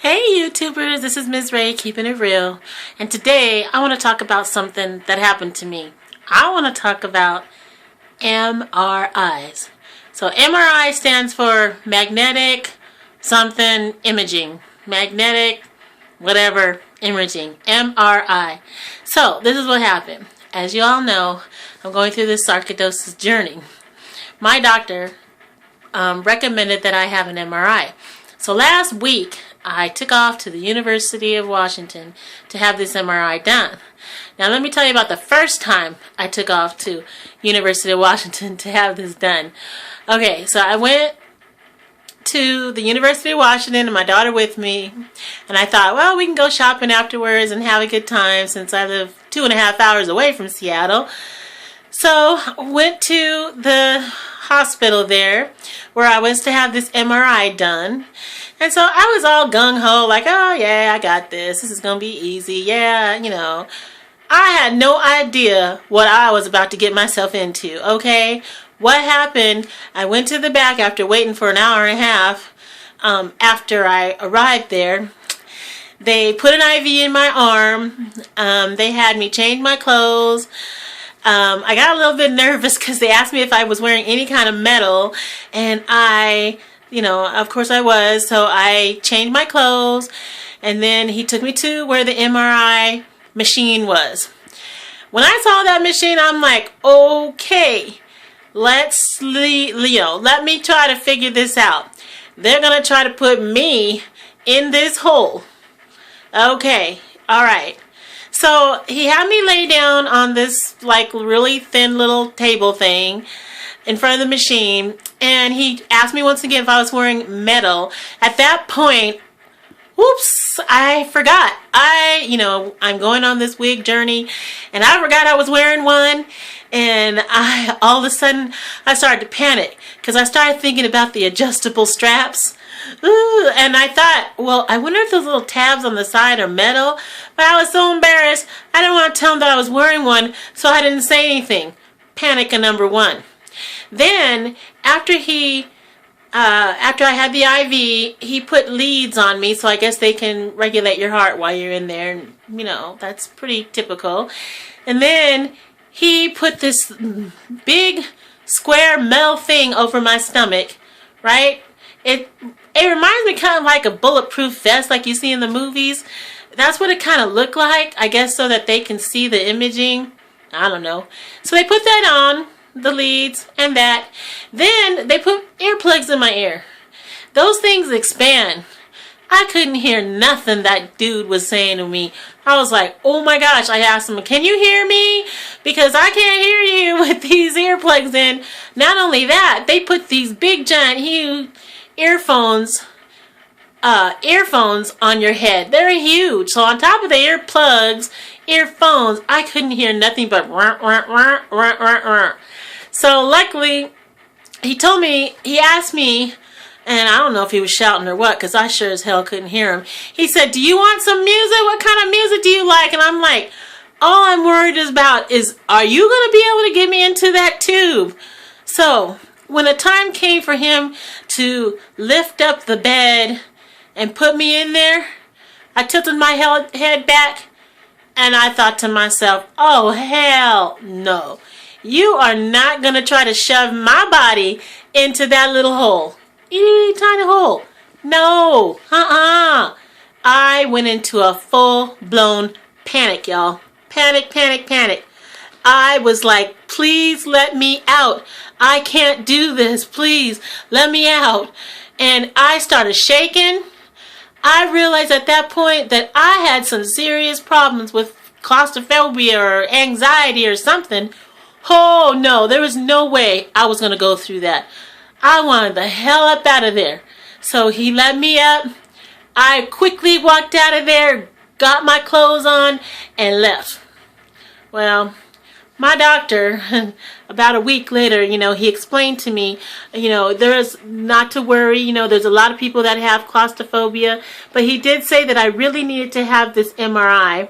Hey YouTubers, this is Ms. Ray keeping it real, and today I want to talk about something that happened to me. I want to talk about MRIs. So MRI stands for magnetic something imaging, magnetic whatever imaging, MRI. So this is what happened. As you all know, I'm going through this sarcoidosis journey. My doctor recommended that I have an MRI. So last week I took off to the University of Washington to have this MRI done. Now let me tell you about the first time I took off to University of Washington to have this done. Okay, so I went to the University of Washington and my daughter with me, and I thought, well, we can go shopping afterwards and have a good time since I live 2.5 hours away from Seattle. So went to the hospital there where I was to have this MRI done. And so I was all gung-ho, like, oh yeah, I got this. This is going to be easy. Yeah, you know. I had no idea what I was about to get myself into, okay? What happened, I went to the back after waiting for an hour and a half after I arrived there. They put an IV in my arm. They had me change my clothes. I got a little bit nervous because they asked me if I was wearing any kind of metal, and of course I was, so I changed my clothes, and then he took me to where the MRI machine was. When I saw that machine, I'm like, okay, let me try to figure this out. They're going to try to put me in this hole. Okay, alright. So he had me lay down on this like really thin little table thing in front of the machine, and he asked me once again if I was wearing metal. At that point, whoops, I forgot. I'm going on this wig journey, and I forgot I was wearing one, and all of a sudden I started to panic because I started thinking about the adjustable straps. Ooh, and I thought, well, I wonder if those little tabs on the side are metal, but I was so embarrassed. I didn't want to tell him that I was wearing one, so I didn't say anything. Panic number one. Then, after I had the IV, he put leads on me, so I guess they can regulate your heart while you're in there, and, that's pretty typical. And then he put this big square metal thing over my stomach, right? It reminds me kind of like a bulletproof vest like you see in the movies. That's what it kind of looked like, I guess, so that they can see the imaging. I don't know. So they put that on, the leads and that. Then they put earplugs in my ear. Those things expand. I couldn't hear nothing that dude was saying to me. I was like, oh my gosh. I asked him, can you hear me? Because I can't hear you with these earplugs in. Not only that, they put these big giant huge earphones on your head. They're huge. So on top of the earphones, I couldn't hear nothing but rah, rah, rah, rah, rah, rah. So luckily, he asked me, and I don't know if he was shouting or what, because I sure as hell couldn't hear him. He said, do you want some music? What kind of music do you like? And I'm like, all I'm worried about is, are you going to be able to get me into that tube? So when the time came for him to lift up the bed and put me in there, I tilted my head back, and I thought to myself, oh hell no. You are not going to try to shove my body into that little hole. Itty tiny hole. No. I went into a full-blown panic, y'all. Panic, panic, panic. I was like, please let me out. I can't do this. Please let me out. And I started shaking. I realized at that point that I had some serious problems with claustrophobia or anxiety or something. Oh no, there was no way I was going to go through that. I wanted the hell up out of there. So he let me up. I quickly walked out of there, got my clothes on, and left. Well, my doctor, about a week later, he explained to me, there's not to worry, there's a lot of people that have claustrophobia, but he did say that I really needed to have this MRI.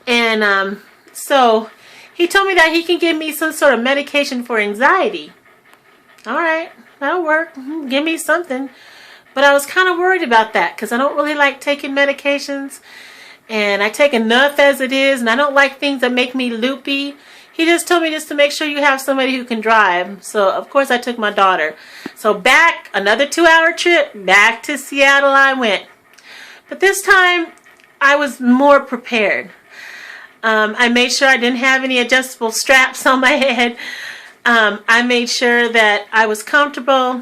And so he told me that he can give me some sort of medication for anxiety. All right, that'll work. Give me something. But I was kind of worried about that because I don't really like taking medications. And I take enough as it is, and I don't like things that make me loopy. He just told me just to make sure you have somebody who can drive. So, of course, I took my daughter. So, back, another 2-hour trip, back to Seattle I went. But this time, I was more prepared. I made sure I didn't have any adjustable straps on my head. I made sure that I was comfortable.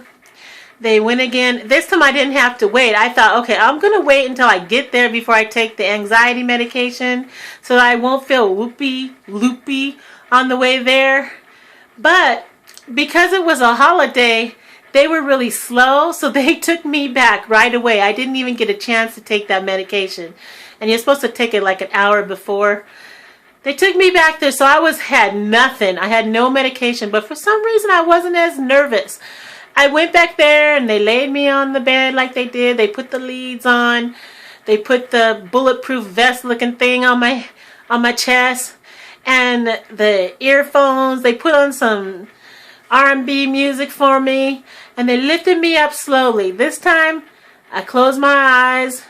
They went again. This time I didn't have to wait. I thought, okay, I'm going to wait until I get there before I take the anxiety medication so that I won't feel loopy on the way there. But because it was a holiday, they were really slow, so they took me back right away. I didn't even get a chance to take that medication. And you're supposed to take it like an hour before. They took me back there, so I had nothing. I had no medication, but for some reason I wasn't as nervous. I went back there and they laid me on the bed like they did. They put the leads on. They put the bulletproof vest looking thing on my chest. And the earphones. They put on some R&B music for me. And they lifted me up slowly. This time I closed my eyes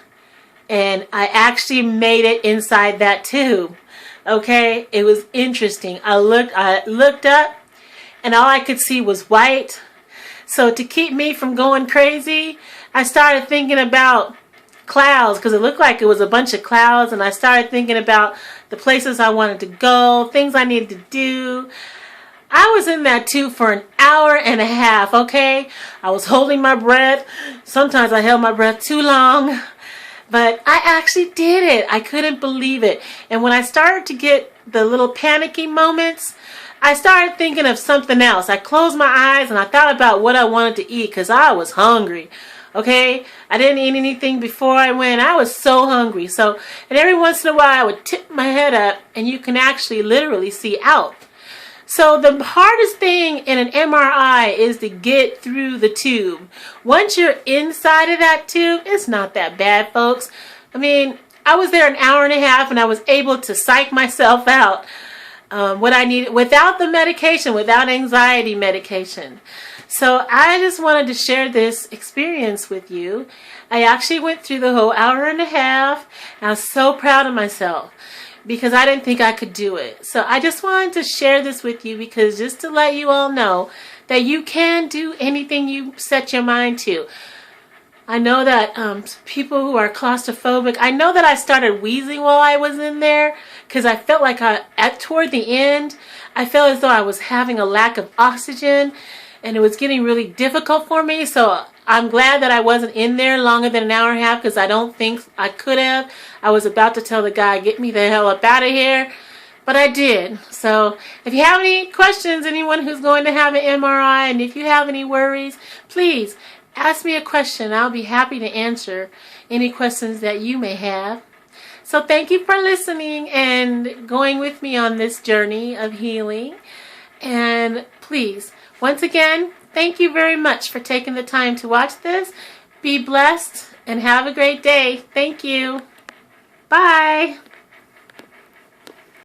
and I actually made it inside that tube. Okay? It was interesting. I looked up and all I could see was white. So to keep me from going crazy, I started thinking about clouds because it looked like it was a bunch of clouds, and I started thinking about the places I wanted to go, things I needed to do. I was in that tube for an hour and a half, okay? I was holding my breath. Sometimes I held my breath too long, but I actually did it. I couldn't believe it. And when I started to get the little panicky moments, I started thinking of something else. I closed my eyes and I thought about what I wanted to eat because I was hungry. Okay? I didn't eat anything before I went. I was so hungry. So, and every once in a while I would tip my head up and you can actually literally see out. So the hardest thing in an MRI is to get through the tube. Once you're inside of that tube, it's not that bad, folks. I mean, I was there an hour and a half and I was able to psych myself out. What I needed without the medication, without anxiety medication. So I just wanted to share this experience with you. I actually went through the whole hour and a half, and I was so proud of myself because I didn't think I could do it. So I just wanted to share this with you because just to let you all know that you can do anything you set your mind to. I know that people who are claustrophobic, I know that I started wheezing while I was in there because I felt like toward the end, I felt as though I was having a lack of oxygen and it was getting really difficult for me. So I'm glad that I wasn't in there longer than an hour and a half because I don't think I could have. I was about to tell the guy, get me the hell up out of here. But I did. So if you have any questions, anyone who's going to have an MRI, and if you have any worries, please ask me a question. I'll be happy to answer any questions that you may have. So thank you for listening and going with me on this journey of healing. And please, once again, thank you very much for taking the time to watch this. Be blessed and have a great day. Thank you. Bye.